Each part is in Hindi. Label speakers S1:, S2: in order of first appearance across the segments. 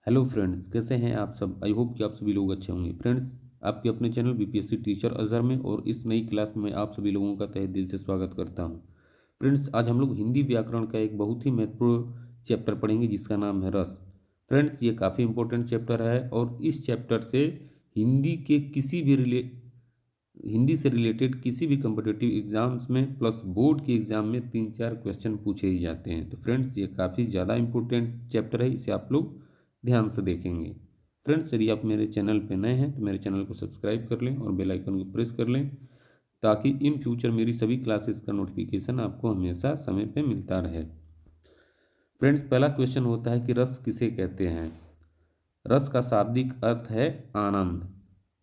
S1: हेलो फ्रेंड्स, कैसे हैं आप सब। आई होप कि आप सभी लोग अच्छे होंगे। फ्रेंड्स, आपके अपने चैनल बीपीएससी टीचर अजहर में और इस नई क्लास में आप सभी लोगों का तहे दिल से स्वागत करता हूं। फ्रेंड्स, आज हम लोग हिंदी व्याकरण का एक बहुत ही महत्वपूर्ण चैप्टर पढ़ेंगे जिसका नाम है रस। फ्रेंड्स, ये काफ़ी इंपॉर्टेंट चैप्टर है और इस चैप्टर से हिंदी के किसी भी हिंदी से रिलेटेड किसी भी कम्पिटिटिव एग्जाम्स में प्लस बोर्ड के एग्जाम में 3-4 क्वेश्चन पूछे ही जाते हैं। तो फ्रेंड्स, ये काफ़ी ज़्यादा इंपॉर्टेंट चैप्टर है, इसे आप लोग ध्यान से देखेंगे। फ्रेंड्स, यदि आप मेरे चैनल पर नए हैं तो मेरे चैनल को सब्सक्राइब कर लें और बेल आइकन को प्रेस कर लें ताकि इन फ्यूचर मेरी सभी क्लासेस का नोटिफिकेशन आपको हमेशा समय पे मिलता रहे। फ्रेंड्स, पहला क्वेश्चन होता है कि रस किसे कहते हैं। रस का शाब्दिक अर्थ है आनंद।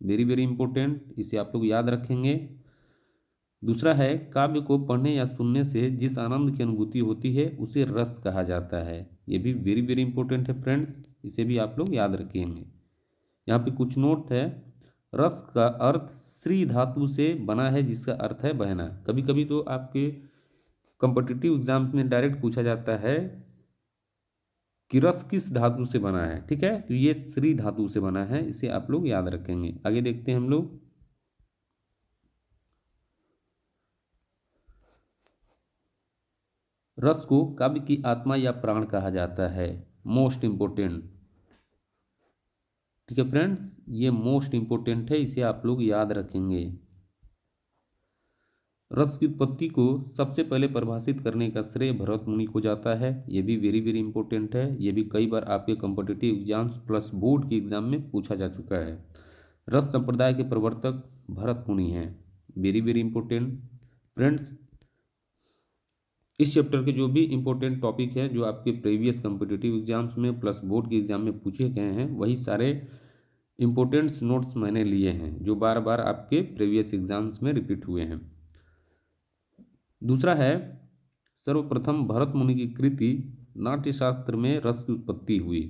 S1: वेरी वेरी इंपॉर्टेंट, इसे आप लोग याद रखेंगे। दूसरा है काव्य को पढ़ने या सुनने से जिस आनंद की अनुभूति होती है उसे रस कहा जाता है। ये भी वेरी वेरी इंपॉर्टेंट है फ्रेंड्स, इसे भी आप लोग याद रखेंगे। यहाँ पे कुछ नोट है। रस का अर्थ श्री धातु से बना है जिसका अर्थ है बहना। कभी कभी तो आपके कॉम्पिटिटिव एग्जाम्स में डायरेक्ट पूछा जाता है कि रस किस धातु से बना है। ठीक है, तो ये श्री धातु से बना है, इसे आप लोग याद रखेंगे। आगे देखते हैं हम लोग। रस को काव्य की आत्मा या प्राण कहा जाता है। Most important. ठीक है फ्रेंड्स, ये मोस्ट इंपोर्टेंट है, इसे आप लोग याद रखेंगे। रस की उत्पत्ति को सबसे पहले परिभाषित करने का श्रेय भरत मुनि को जाता है। ये भी वेरी वेरी इंपॉर्टेंट है, ये भी कई बार आपके कॉम्पिटिटिव एग्जाम्स प्लस बोर्ड के एग्जाम में पूछा जा चुका है। रस संप्रदाय के प्रवर्तक भरत मुनि हैं। Very very important. फ्रेंड्स, इस चैप्टर के जो भी इंपॉर्टेंट टॉपिक हैं जो आपके प्रीवियस कॉम्पिटिटिव एग्जाम्स में प्लस बोर्ड के एग्जाम में पूछे गए हैं वही सारे इंपॉर्टेंट नोट्स मैंने लिए हैं जो बार बार आपके प्रीवियस एग्जाम्स में रिपीट हुए हैं। दूसरा है, सर्वप्रथम भरत मुनि की कृति नाट्यशास्त्र में रस की उत्पत्ति हुई।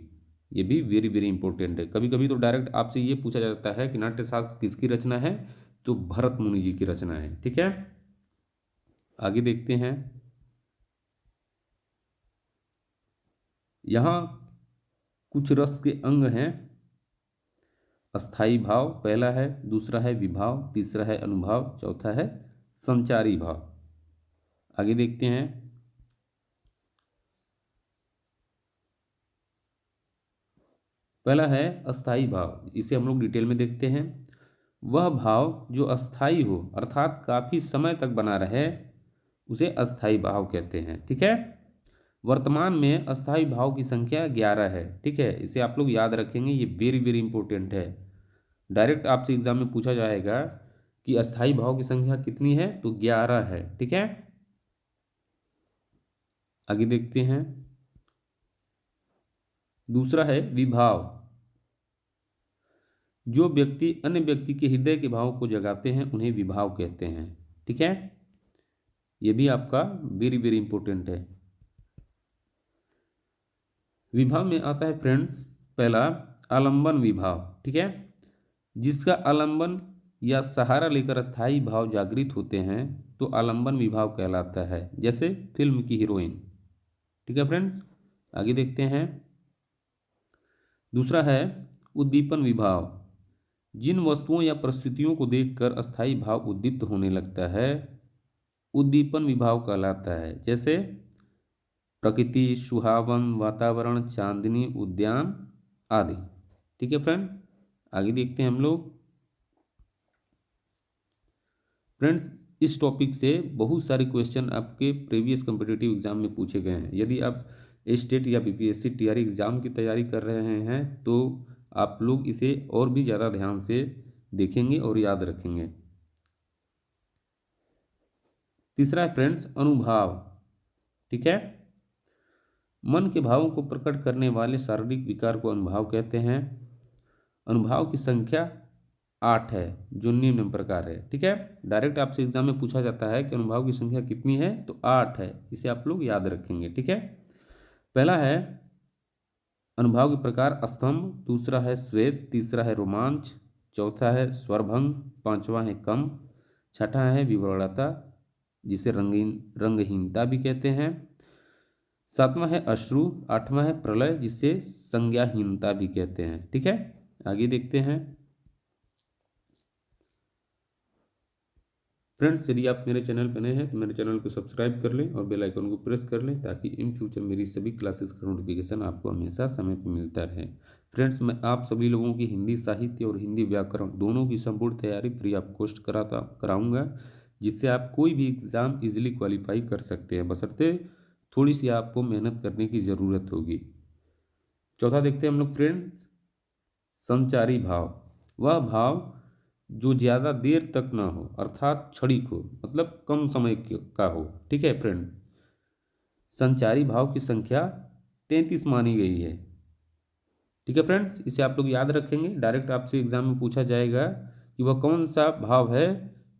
S1: ये भी वेरी वेरी इंपॉर्टेंट है। कभी कभी तो डायरेक्ट आपसे ये पूछा जाता है कि नाट्यशास्त्र किसकी रचना है, तो भरत मुनि जी की रचना है। ठीक है, आगे देखते हैं। यहाँ कुछ रस के अंग हैं। अस्थाई भाव पहला है, दूसरा है विभाव, तीसरा है अनुभाव, चौथा है संचारी भाव। आगे देखते हैं। पहला है अस्थाई भाव, इसे हम लोग डिटेल में देखते हैं। वह भाव जो अस्थाई हो अर्थात काफी समय तक बना रहे उसे अस्थाई भाव कहते हैं। ठीक है, वर्तमान में अस्थाई भाव की संख्या 11 है। ठीक है, इसे आप लोग याद रखेंगे, ये वेरी वेरी इंपॉर्टेंट है। डायरेक्ट आपसे एग्जाम में पूछा जाएगा कि अस्थाई भाव की संख्या कितनी है, तो 11 है। ठीक है, आगे देखते हैं। दूसरा है विभाव, जो व्यक्ति अन्य व्यक्ति के हृदय के भाव को जगाते हैं उन्हें विभाव कहते हैं। ठीक है, यह भी आपका वेरी वेरी इंपॉर्टेंट है। विभाव में आता है फ्रेंड्स पहला आलंबन विभाव। ठीक है, जिसका आलंबन या सहारा लेकर अस्थाई भाव जागृत होते हैं तो आलंबन विभाव कहलाता है, जैसे फिल्म की हीरोइन। ठीक है फ्रेंड्स, आगे देखते हैं। दूसरा है उद्दीपन विभाव, जिन वस्तुओं या परिस्थितियों को देखकर अस्थाई भाव उद्दीप्त होने लगता है उद्दीपन विभाव कहलाता है, जैसे प्रकृति, सुहावन वातावरण, चांदनी, उद्यान आदि। ठीक है फ्रेंड, आगे देखते हैं हम लोग। फ्रेंड्स, इस टॉपिक से बहुत सारे क्वेश्चन आपके प्रीवियस कॉम्पिटिटिव एग्जाम में पूछे गए हैं। यदि आप स्टेट या बीपीएससी टीआरई एग्जाम की तैयारी कर रहे हैं तो आप लोग इसे और भी ज़्यादा ध्यान से देखेंगे और याद रखेंगे। तीसरा है फ्रेंड्स अनुभाव। ठीक है, मन के भावों को प्रकट करने वाले शारीरिक विकार को अनुभाव कहते हैं। अनुभाव की संख्या 8 है जो निम्न प्रकार है। ठीक है, डायरेक्ट आपसे एग्जाम में पूछा जाता है कि अनुभाव की संख्या कितनी है, तो 8 है, इसे आप लोग याद रखेंगे। ठीक है, पहला है अनुभाव के प्रकार स्तंभ, दूसरा है श्वेत, तीसरा है रोमांच, चौथा है स्वरभंग, पांचवा है कम, छठा है विवरणता जिसे रंगहीनता भी कहते हैं, सातवां है अश्रु, आठवां है प्रलय, जिसे संज्ञाहीनता भी कहते हैं। ठीक है, आगे देखते हैं। फ्रेंड्स, यदि आप मेरे चैनल पर नए हैं तो मेरे चैनल को सब्सक्राइब कर लें और बेल आइकन को प्रेस कर लें, ताकि इन फ्यूचर मेरी सभी क्लासेस का नोटिफिकेशन आपको हमेशा समय पर मिलता रहे। फ्रेंड्स, मैं आप सभी लोगों की हिंदी साहित्य और हिंदी व्याकरण दोनों की संपूर्ण तैयारी फ्री ऑफ कॉस्ट कराऊंगा, जिससे आप कोई भी एग्ज़ाम इजीली क्वालिफाई कर सकते हैं, बशर्ते थोड़ी सी आपको मेहनत करने की ज़रूरत होगी। चौथा देखते हैं हम लोग फ्रेंड्स, संचारी भाव। वह भाव जो ज़्यादा देर तक ना हो, अर्थात क्षणिक हो, मतलब कम समय का हो। ठीक है फ्रेंड, संचारी भाव की संख्या 33 मानी गई है। ठीक है फ्रेंड्स, इसे आप लोग याद रखेंगे। डायरेक्ट आपसे एग्जाम में पूछा जाएगा कि वह कौन सा भाव है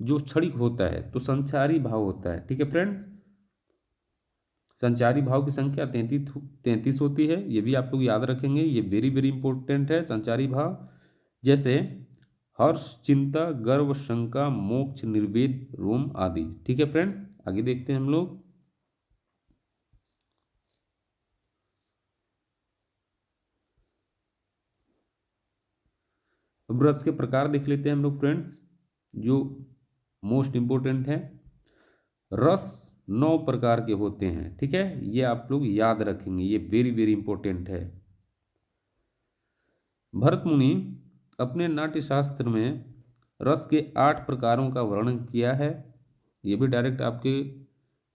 S1: जो क्षणिक होता है, तो संचारी भाव होता है। ठीक है फ्रेंड्स, संचारी भाव की संख्या 33 होती है, ये भी आप लोग याद रखेंगे, ये वेरी वेरी इंपॉर्टेंट है। संचारी भाव जैसे हर्ष, चिंता, गर्व, शंका, मोक्ष, निर्वेद, रोम आदि। ठीक है फ्रेंड, आगे देखते हैं हम लोग। अब रस के प्रकार देख लेते हैं हम लोग फ्रेंड्स, जो मोस्ट इंपोर्टेंट है। रस 9 प्रकार के होते हैं। ठीक है, ये आप लोग याद रखेंगे, ये वेरी वेरी इंपॉर्टेंट है। भरत मुनि अपने नाट्य शास्त्र में रस के 8 प्रकारों का वर्णन किया है। ये भी डायरेक्ट आपके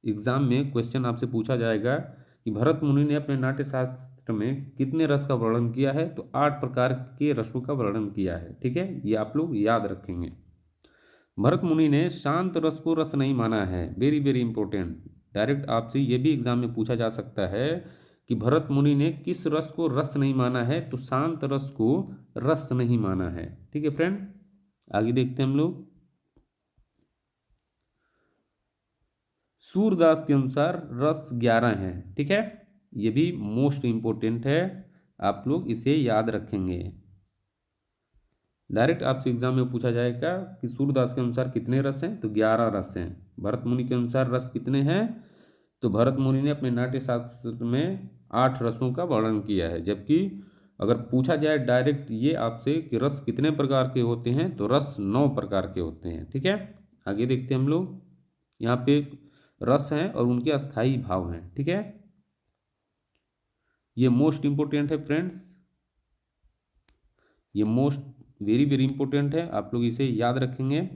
S1: एग्जाम में क्वेश्चन आपसे पूछा जाएगा कि भरत मुनि ने अपने नाट्य शास्त्र में कितने रस का वर्णन किया है, तो 8 प्रकार के रसों का वर्णन किया है। ठीक है, ये आप लोग याद रखेंगे। भरत मुनि ने शांत रस को रस नहीं माना है, वेरी वेरी इंपॉर्टेंट। डायरेक्ट आपसे ये भी एग्जाम में पूछा जा सकता है कि भरत मुनि ने किस रस को रस नहीं माना है, तो शांत रस को रस नहीं माना है। ठीक है फ्रेंड, आगे देखते हैं हम लोग। सूरदास के अनुसार रस 11 है। ठीक है, ये भी मोस्ट इंपोर्टेंट है, आप लोग इसे याद रखेंगे। डायरेक्ट आपसे एग्जाम में पूछा जाएगा कि सूरदास के अनुसार कितने रस हैं, तो 11 रस हैं। भरत मुनि के अनुसार रस कितने हैं, तो भरत मुनि ने अपने नाट्य शास्त्र में 8 रसों का वर्णन किया है। जबकि अगर पूछा जाए डायरेक्ट ये आपसे कि रस कितने प्रकार के होते हैं, तो रस 9 प्रकार के होते हैं। ठीक है, आगे देखते हैं हम लोग। यहाँ पे रस हैं और उनके अस्थाई भाव हैं। ठीक है, ये मोस्ट इंपोर्टेंट है फ्रेंड्स, ये मोस्ट वेरी वेरी इंपॉर्टेंट है, आप लोग इसे याद रखेंगे।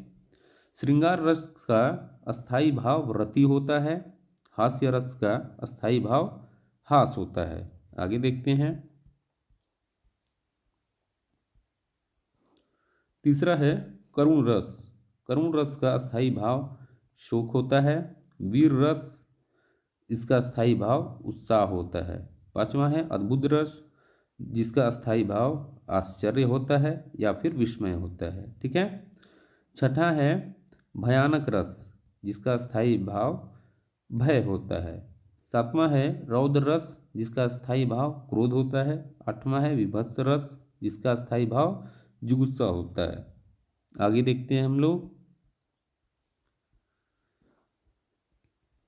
S1: श्रृंगार रस का अस्थाई भाव रति होता है, हास्य रस का अस्थाई भाव हास होता है। आगे देखते हैं। तीसरा है करुण रस। करुण रस का अस्थाई भाव शोक होता है। वीर रस, इसका अस्थाई भाव उत्साह होता है। पांचवा है अद्भुत रस, जिसका अस्थाई भाव आश्चर्य होता है या फिर विस्मय होता है। ठीक है, छठा है भयानक रस, जिसका अस्थाई भाव भय होता है। सातवां है रौद्र रस, जिसका अस्थाई भाव क्रोध होता है। आठवां है विभत्स रस, जिसका अस्थाई भाव जुगुप्सा होता है। आगे देखते हैं हम लोग।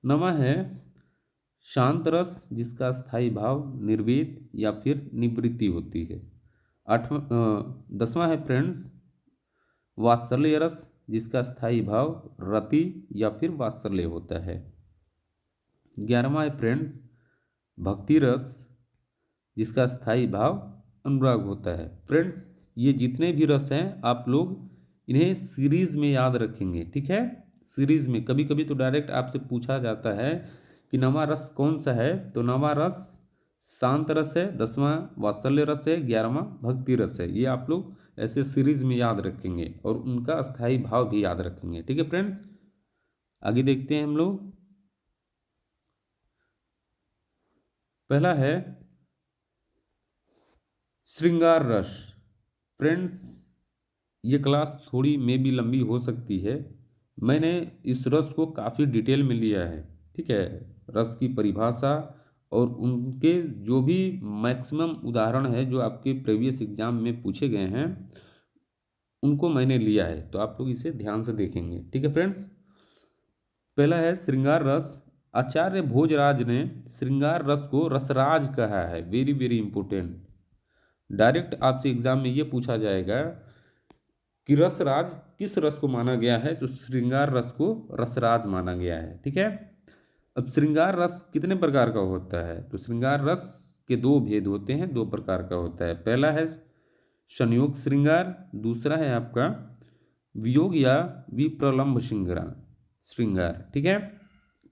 S1: नवा है शांत रस, जिसका स्थायी भाव निर्वेद या फिर निवृत्ति होती है। 10वां है फ्रेंड्स वात्सल्य रस, जिसका स्थायी भाव रति या फिर वात्सल्य होता है। 11वां है फ्रेंड्स भक्ति रस, जिसका स्थायी भाव अनुराग होता है। फ्रेंड्स, ये जितने भी रस हैं आप लोग इन्हें सीरीज में याद रखेंगे। ठीक है, सीरीज में कभी कभी तो डायरेक्ट आपसे पूछा जाता है कि नवा रस कौन सा है, तो नवा रस शांत रस है, 10वां वात्सल्य रस है, 11वां भक्ति रस है। ये आप लोग ऐसे सीरीज में याद रखेंगे और उनका स्थायी भाव भी याद रखेंगे। ठीक है फ्रेंड्स, आगे देखते हैं हम लोग। पहला है श्रृंगार रस। फ्रेंड्स, ये क्लास थोड़ी में भी लंबी हो सकती है, मैंने इस रस को काफ़ी डिटेल में लिया है। ठीक है, रस की परिभाषा और उनके जो भी मैक्सिमम उदाहरण है जो आपके प्रीवियस एग्जाम में पूछे गए हैं, उनको मैंने लिया है, तो आप लोग इसे ध्यान से देखेंगे। ठीक है फ्रेंड्स, पहला है श्रृंगार रस आचार्य भोजराज ने श्रृंगार रस को रसराज कहा है। Very very important. डायरेक्ट आपसे एग्जाम में ये पूछा जाएगा कि रसराज किस रस को माना गया है, तो श्रृंगार रस को रसराज माना गया है। ठीक है। अब श्रृंगार रस कितने प्रकार का होता है, तो श्रृंगार रस के दो भेद होते हैं, दो प्रकार का होता है। पहला है संयोग श्रृंगार, दूसरा है आपका वियोग या विप्रलंब श्रृंगार। ठीक है।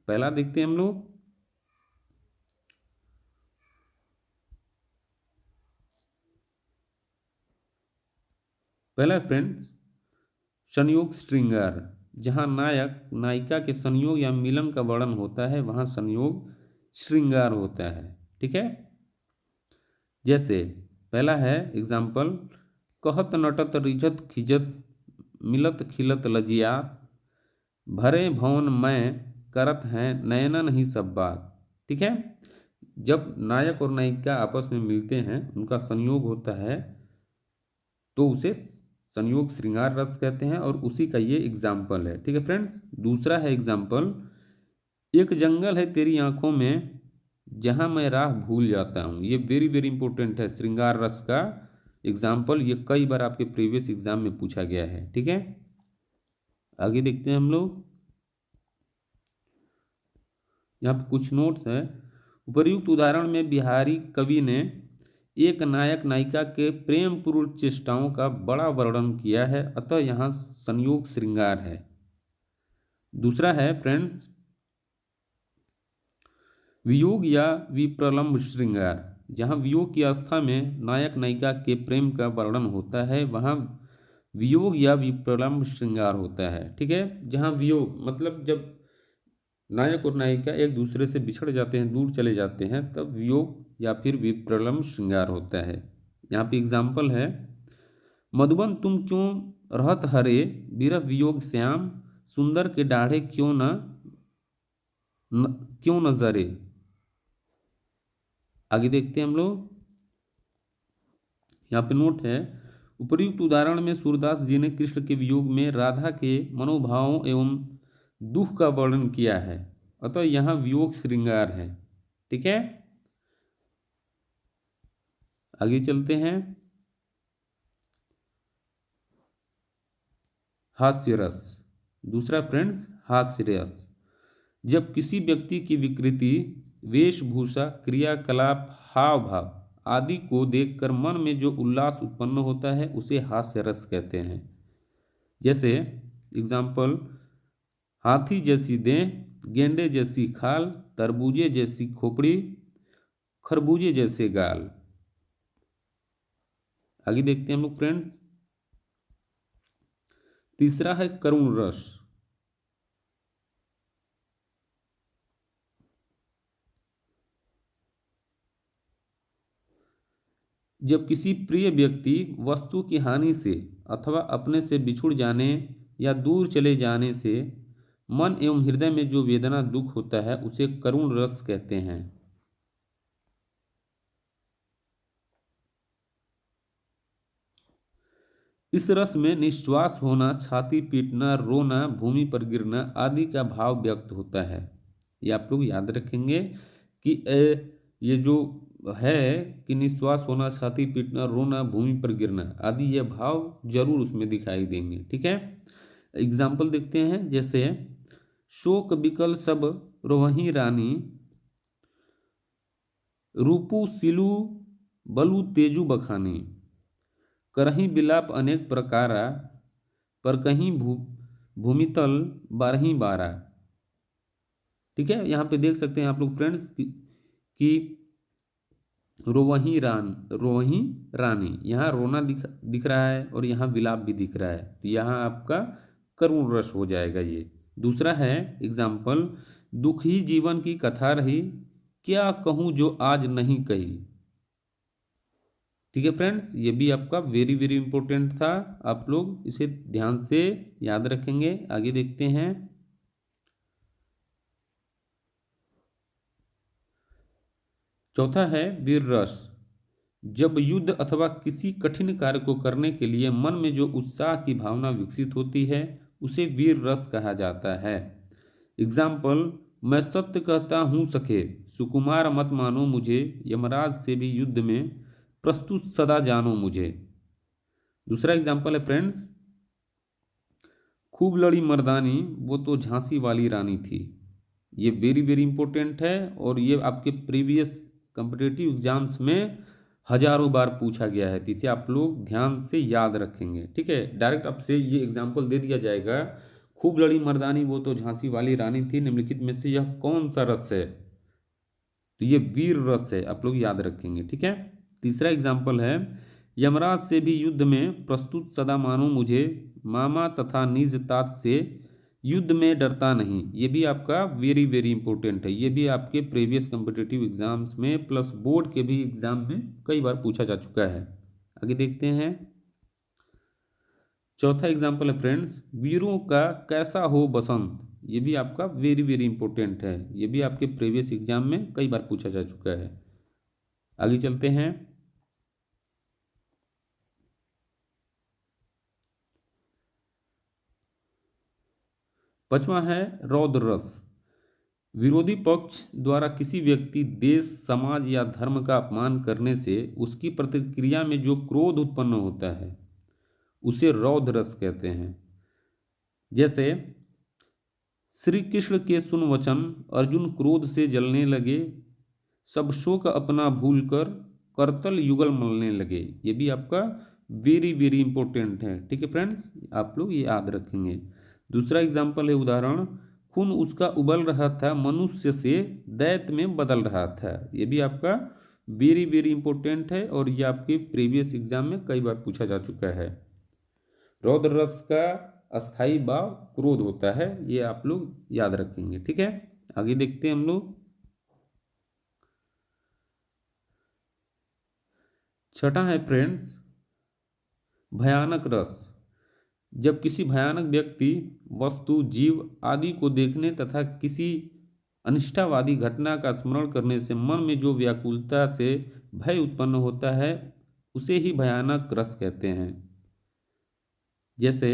S1: पहला देखते हैं हम लोग। पहला फ्रेंड्स संयोग श्रृंगार, जहां नायक नायिका के संयोग या मिलन का वर्णन होता है वहां संयोग श्रृंगार होता है। ठीक है। जैसे पहला है एग्जाम्पल, कहत नटत रिझत खिजत मिलत खिलत लजिया, भरे भवन में करत हैं नयनन ही सब बात। ठीक है। जब नायक और नायिका आपस में मिलते हैं, उनका संयोग होता है, तो उसे संयोग श्रृंगार रस कहते हैं, और उसी का ये एग्जाम्पल है। ठीक है फ्रेंड्स। दूसरा है एग्जाम्पल, एक जंगल है तेरी आंखों में जहां मैं राह भूल जाता हूं। ये वेरी वेरी इंपॉर्टेंट है, श्रृंगार रस का एग्जाम्पल। ये कई बार आपके प्रीवियस एग्जाम में पूछा गया है। ठीक है। आगे देखते हैं हम लोग। यहाँ पे कुछ नोट्स है। उपर्युक्त उदाहरण में बिहारी कवि ने एक नायक नायिका के प्रेम पूर्ण चेष्टाओं का बड़ा वर्णन किया है, अतः यहाँ संयोग श्रृंगार है। दूसरा है फ्रेंड्स वियोग या विप्रलंब श्रृंगार, जहाँ वियोग की अवस्था में नायक नायिका के प्रेम का वर्णन होता है वहाँ वियोग या विप्रलंब श्रृंगार होता है। ठीक है। जहाँ वियोग मतलब जब नायक और नायिका एक दूसरे से बिछड़ जाते हैं, दूर चले जाते हैं, तब वियोग या फिर विप्रलंब श्रृंगार होता है। यहाँ पे एग्जाम्पल है, मधुबन तुम क्यों रहत हरे विरह वियोग श्याम, सुंदर के डाढ़े क्यों न जरे। आगे देखते हैं हम लोग। यहाँ पे नोट है, उपर्युक्त उदाहरण में सूरदास जी ने कृष्ण के वियोग में राधा के मनोभावों एवं दुख का वर्णन किया है, अतः यहाँ वियोग श्रृंगार है। ठीक है। आगे चलते हैं। हास्य रस। दूसरा फ्रेंड्स हास्य रस, जब किसी व्यक्ति की विकृति, वेशभूषा, क्रियाकलाप, हाव भाव आदि को देखकर मन में जो उल्लास उत्पन्न होता है उसे हास्य रस कहते हैं। जैसे एग्जाम्पल, हाथी जैसी देह, गेंडे जैसी खाल, तरबूजे जैसी खोपड़ी, खरबूजे जैसे गाल। आगे देखते हैं हम लोग फ्रेंड्स। तीसरा है करुण रस, जब किसी प्रिय व्यक्ति वस्तु की हानि से अथवा अपने से बिछुड़ जाने या दूर चले जाने से मन एवं हृदय में जो वेदना दुख होता है उसे करुण रस कहते हैं। इस रस में निश्वास होना, छाती पीटना, रोना, भूमि पर गिरना आदि का भाव व्यक्त होता है। ये आप लोग याद रखेंगे कि ये जो है कि निश्वास होना, छाती पीटना, रोना, भूमि पर गिरना आदि ये भाव जरूर उसमें दिखाई देंगे। ठीक है। एग्जाम्पल देखते हैं। जैसे शोक बिकल सब रोवहीं रानी, रूपू सिलू बलू तेजू बखानी, करहीं बिलाप अनेक प्रकारा, पर कहीं भूमितल बारही बारा। ठीक है। यहाँ पे देख सकते हैं आप लोग फ्रेंड्स कि रोवहीं रानी, यहाँ रोना दिख रहा है और यहाँ विलाप भी दिख रहा है, तो यहाँ आपका करुण रस हो जाएगा ये। दूसरा है एग्जाम्पल, दुख ही जीवन की कथा रही, क्या कहूँ जो आज नहीं कही। ठीक है फ्रेंड्स, ये भी आपका वेरी वेरी इंपॉर्टेंट था, आप लोग इसे ध्यान से याद रखेंगे। आगे देखते हैं। चौथा है वीर रस, जब युद्ध अथवा किसी कठिन कार्य को करने के लिए मन में जो उत्साह की भावना विकसित होती है उसे वीर रस कहा जाता है। एग्जाम्पल, मैं सत्य कहता हूँ सखे, सुकुमार मत मानो मुझे, यमराज से भी युद्ध में प्रस्तुत सदा जानो मुझे। दूसरा एग्जाम्पल है फ्रेंड्स, खूब लड़ी मर्दानी वो तो झांसी वाली रानी थी। ये वेरी वेरी इंपॉर्टेंट है और ये आपके प्रीवियस कॉम्पिटिटिव एग्जाम्स में हजारों बार पूछा गया है, तो इसे आप लोग ध्यान से याद रखेंगे। ठीक है, डायरेक्ट आपसे ये एग्जाम्पल दे दिया जाएगा, खूब लड़ी मर्दानी वो तो झांसी वाली रानी थी, निम्नलिखित में से यह कौन सा रस है, तो ये वीर रस है, आप लोग याद रखेंगे। ठीक है, तीसरा एग्जाम्पल है, यमराज से भी युद्ध में प्रस्तुत सदा मानो मुझे, मामा तथा निज तात से युद्ध में डरता नहीं। ये भी आपका वेरी वेरी इंपॉर्टेंट है, ये भी आपके प्रीवियस कॉम्पिटिटिव एग्जाम्स में प्लस बोर्ड के भी एग्जाम में कई बार पूछा जा चुका है। आगे देखते हैं, चौथा एग्जाम्पल है फ्रेंड्स, वीरों का कैसा हो बसंत। ये भी आपका वेरी वेरी इंपॉर्टेंट है, ये भी आपके प्रीवियस एग्जाम में कई बार पूछा जा चुका है। आगे चलते हैं, पांचवा है रौद्र रस। विरोधी पक्ष द्वारा किसी व्यक्ति, देश, समाज या धर्म का अपमान करने से उसकी प्रतिक्रिया में जो क्रोध उत्पन्न होता है उसे रौद्र रस कहते हैं। जैसे श्री कृष्ण के सुन वचन, अर्जुन क्रोध से जलने लगे, सब शोक अपना भूलकर करतल युगल मलने लगे। ये भी आपका वेरी वेरी इंपॉर्टेंट है। ठीक है फ्रेंड्स, आप लोग ये याद रखेंगे। दूसरा एग्जाम्पल है उदाहरण, खून उसका उबल रहा था, मनुष्य से दैत्य में बदल रहा था। ये भी आपका वेरी वेरी इंपॉर्टेंट है और ये आपके प्रीवियस एग्जाम में कई बार पूछा जा चुका है। रौद्र रस का अस्थाई भाव क्रोध होता है, ये आप लोग याद रखेंगे। ठीक है, आगे देखते हैं हम लोग, छठा है फ्रेंड्स भयानक रस। जब किसी भयानक व्यक्ति, वस्तु, जीव आदि को देखने तथा किसी अनिष्टावादी घटना का स्मरण करने से मन में जो व्याकुलता से भय उत्पन्न होता है उसे ही भयानक रस कहते हैं। जैसे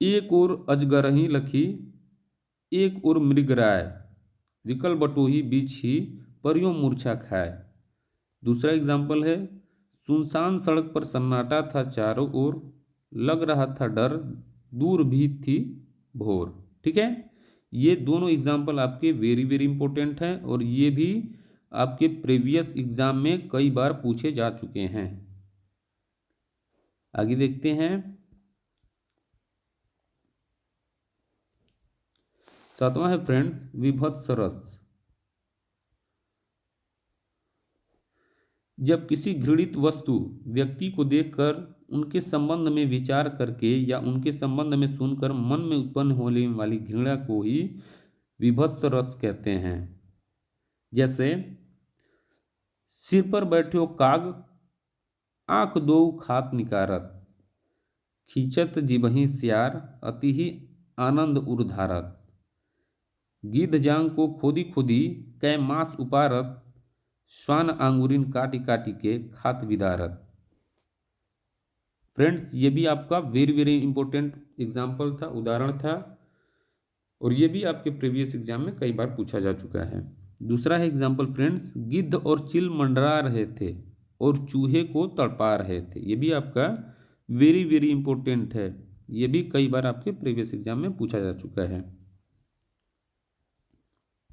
S1: एक ओर अजगरही लखी, एक ओर मृगराय, विकल बटोही बीच ही परियों मूर्छा खाए। दूसरा एग्जाम्पल है, सुनसान सड़क पर सन्नाटा था चारों ओर, लग रहा था डर, दूर भी थी भोर। ठीक है, ये दोनों एग्जाम्पल आपके वेरी वेरी इंपॉर्टेंट हैं और ये भी आपके प्रीवियस एग्जाम में कई बार पूछे जा चुके हैं। आगे देखते हैं, सातवां है फ्रेंड्स विभत्स रस। जब किसी घृणित वस्तु, व्यक्ति को देखकर उनके संबंध में विचार करके या उनके संबंध में सुनकर मन में उत्पन्न होने वाली घृणा को ही विभत्स रस कहते हैं। जैसे सिर पर बैठो काग, आंख दो खात निकारत, खींचत जिबहि सियार, अति ही आनंद उर्धारत, गिद्ध जांग को खोदी खोदी, कै मांस उपारत, श्वान आंगुरिन काटी काटी के खात विदारत। फ्रेंड्स, ये भी आपका वेरी वेरी इंपॉर्टेंट एग्जाम्पल था, उदाहरण था और ये भी आपके प्रीवियस एग्जाम में कई बार पूछा जा चुका है। दूसरा है एग्जाम्पल फ्रेंड्स, गिद्ध और चिल मंडरा रहे थे और चूहे को तड़पा रहे थे। ये भी आपका वेरी वेरी इंपॉर्टेंट है, ये भी कई बार आपके प्रीवियस एग्जाम में पूछा जा चुका है।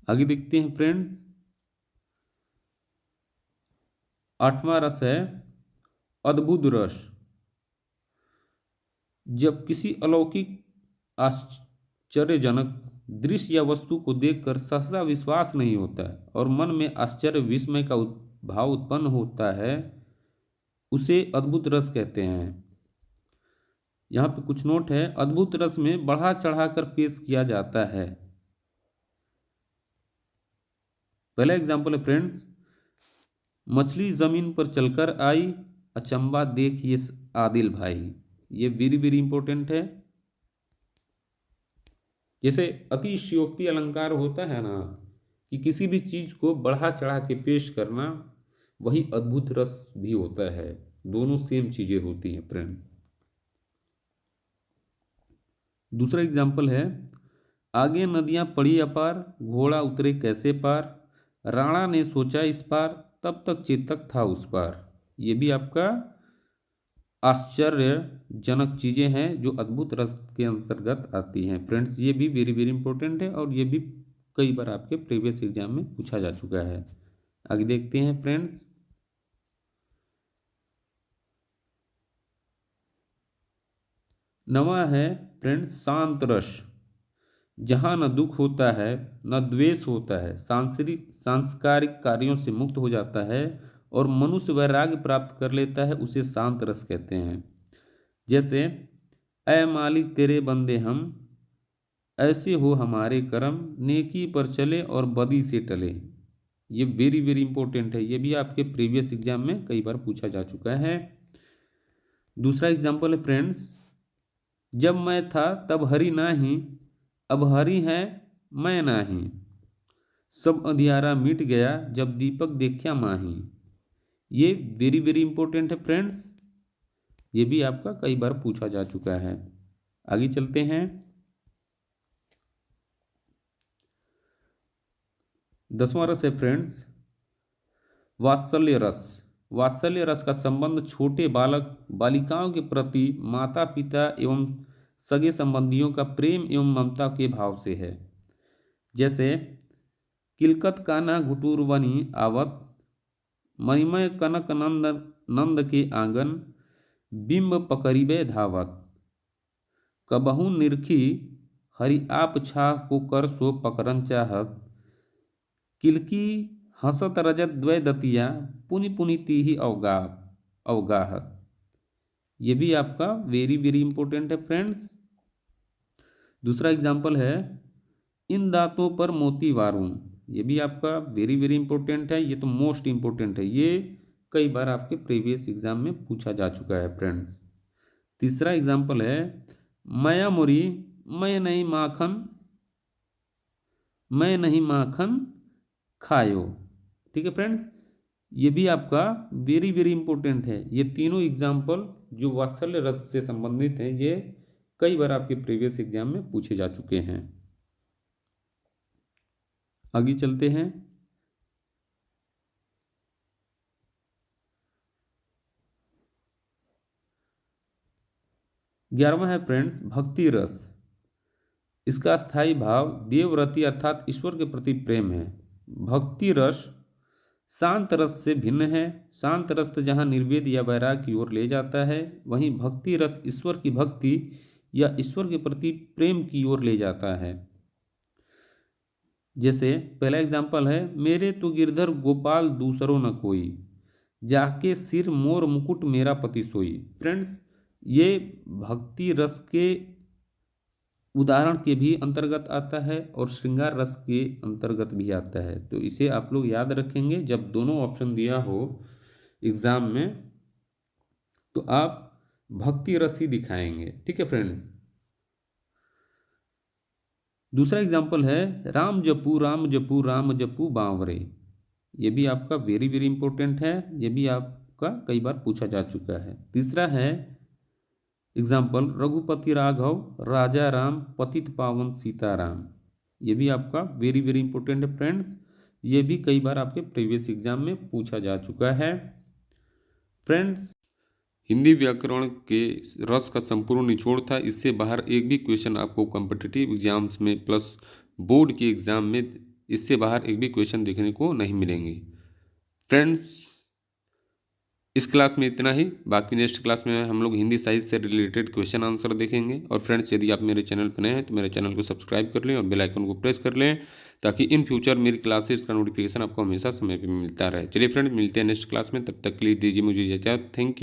S1: आगे देखते हैं फ्रेंड्स, आठवां रस है अद्भुत रस। जब किसी अलौकिक, आश्चर्यजनक दृश्य या वस्तु को देखकर सहसा विश्वास नहीं होता है और मन में आश्चर्य विस्मय का भाव उत्पन्न होता है उसे अद्भुत रस कहते हैं। यहाँ पे कुछ नोट है, अद्भुत रस में बढ़ा चढ़ाकर पेश किया जाता है। पहला एग्जाम्पल है फ्रेंड्स, मछली जमीन पर चलकर आई, अचंबा देखिए आदिल भाई। ये वेरी वेरी इंपॉर्टेंट है। जैसे अतिशयोक्ति अलंकार होता है ना, कि किसी भी चीज को बढ़ा चढ़ा के पेश करना, वही अद्भुत रस भी होता है। दोनों सेम चीजें होती हैं फ्रेंड। दूसरा एग्जाम्पल है, आगे नदियाँ पड़ी अपार, घोड़ा उतरे कैसे पार, राणा ने सोचा इस पार, तब तक चेतक था उस पार। ये भी आपका आश्चर्यजनक चीज़ें हैं जो अद्भुत रस के अंतर्गत आती हैं। फ्रेंड्स, ये भी वेरी वेरी इंपॉर्टेंट है और ये भी कई बार आपके प्रीवियस एग्जाम में पूछा जा चुका है। आगे देखते हैं फ्रेंड्स। नवा है फ्रेंड्स शांत रस, जहाँ न दुख होता है न द्वेष होता है, सांस्कारिक कार्यों से मुक्त हो जाता है और मनुष्य वैराग्य प्राप्त कर लेता है, उसे शांत रस कहते हैं। जैसे ऐ मालिक तेरे बंदे हम, ऐसे हो हमारे कर्म, नेकी पर चले और बदी से टले। ये वेरी वेरी इंपॉर्टेंट है, ये भी आपके प्रीवियस एग्जाम में कई बार पूछा जा चुका है। दूसरा एग्जाम्पल है फ्रेंड्स, जब मैं था तब हरि नाही, अब हरि है मैं नाही, सब अंधियारा मिट गया जब दीपक देखा माही। ये वेरी वेरी इंपॉर्टेंट है फ्रेंड्स, ये भी आपका कई बार पूछा जा चुका है। आगे चलते हैं। 10वां रस है फ्रेंड्स वात्सल्य रस। वात्सल्य रस का संबंध छोटे बालक बालिकाओं के प्रति माता पिता एवं सगे संबंधियों का प्रेम एवं ममता के भाव से है। जैसे किलकत कान्हा घुटुर बनी आवत, मणिमय कनक नंद नंद के आंगन, बिंब पकड़िबे धावत, कबहू निरखी हरि आप छाह को कर सो पकड़न चाहत, किलकी हसत रजत द्वय दतिया, पुनि पुनि तीहि अवगाहत। ये भी आपका वेरी वेरी इंपॉर्टेंट है फ्रेंड्स। दूसरा एग्जाम्पल है इन दांतों पर मोती वारूं। ये भी आपका वेरी वेरी इंपॉर्टेंट है, ये तो मोस्ट इंपॉर्टेंट है, ये कई बार आपके प्रीवियस एग्जाम में पूछा जा चुका है फ्रेंड्स। तीसरा एग्जाम्पल है मया मुरी मैं नहीं माखन, मैं नहीं माखन खायो। ठीक है फ्रेंड्स, ये भी आपका वेरी वेरी इंपॉर्टेंट है। ये तीनों एग्जाम्पल जो वात्सल्य रस से संबंधित हैं, ये कई बार आपके प्रीवियस एग्जाम में पूछे जा चुके हैं। आगे चलते हैं। 11वां है फ्रेंड्स भक्ति रस। इसका स्थायी भाव देवव्रति अर्थात ईश्वर के प्रति प्रेम है। भक्ति रस शांत रस से भिन्न है। शांत रस जहाँ निर्वेद या वैराग की ओर ले जाता है, वहीं भक्ति रस ईश्वर की भक्ति या ईश्वर के प्रति प्रेम की ओर ले जाता है। जैसे पहला एग्जाम्पल है मेरे तो गिरधर गोपाल दूसरो न कोई, जाके सिर मोर मुकुट मेरा पति सोई। फ्रेंड्स, ये भक्ति रस के उदाहरण के भी अंतर्गत आता है और श्रृंगार रस के अंतर्गत भी आता है, तो इसे आप लोग याद रखेंगे। जब दोनों ऑप्शन दिया हो एग्जाम में तो आप भक्ति रस ही दिखाएंगे। ठीक है फ्रेंड्स। दूसरा एग्जाम्पल है राम जपू राम जपू राम जपू बावरे। ये भी आपका वेरी वेरी इंपॉर्टेंट है, ये भी आपका कई बार पूछा जा चुका है। तीसरा है एग्जाम्पल रघुपति राघव राजा राम पतित पावन सीताराम। ये भी आपका वेरी वेरी इंपॉर्टेंट है फ्रेंड्स, ये भी कई बार आपके प्रीवियस एग्जाम में पूछा जा चुका है। फ्रेंड्स, हिंदी व्याकरण के रस का संपूर्ण निचोड़ था। इससे बाहर एक भी क्वेश्चन आपको कॉम्पिटिटिव एग्जाम्स में प्लस बोर्ड के एग्जाम में इससे बाहर एक भी क्वेश्चन देखने को नहीं मिलेंगे। फ्रेंड्स, इस क्लास में इतना ही, बाकी नेक्स्ट क्लास में हम लोग हिंदी साहित्य से रिलेटेड क्वेश्चन आंसर देखेंगे। और फ्रेंड्स, यदि आप मेरे चैनल पर नए हैं तो मेरे चैनल को सब्सक्राइब कर लें और बेल आइकन को प्रेस कर लें, ताकि इन फ्यूचर मेरी क्लासेस का नोटिफिकेशन आपको हमेशा समय पर मिलता रहे। चलिए फ्रेंड्स, मिलते हैं नेक्स्ट क्लास में, तब तक के लिए दीजिए मुझे इजाज़त। Thank you.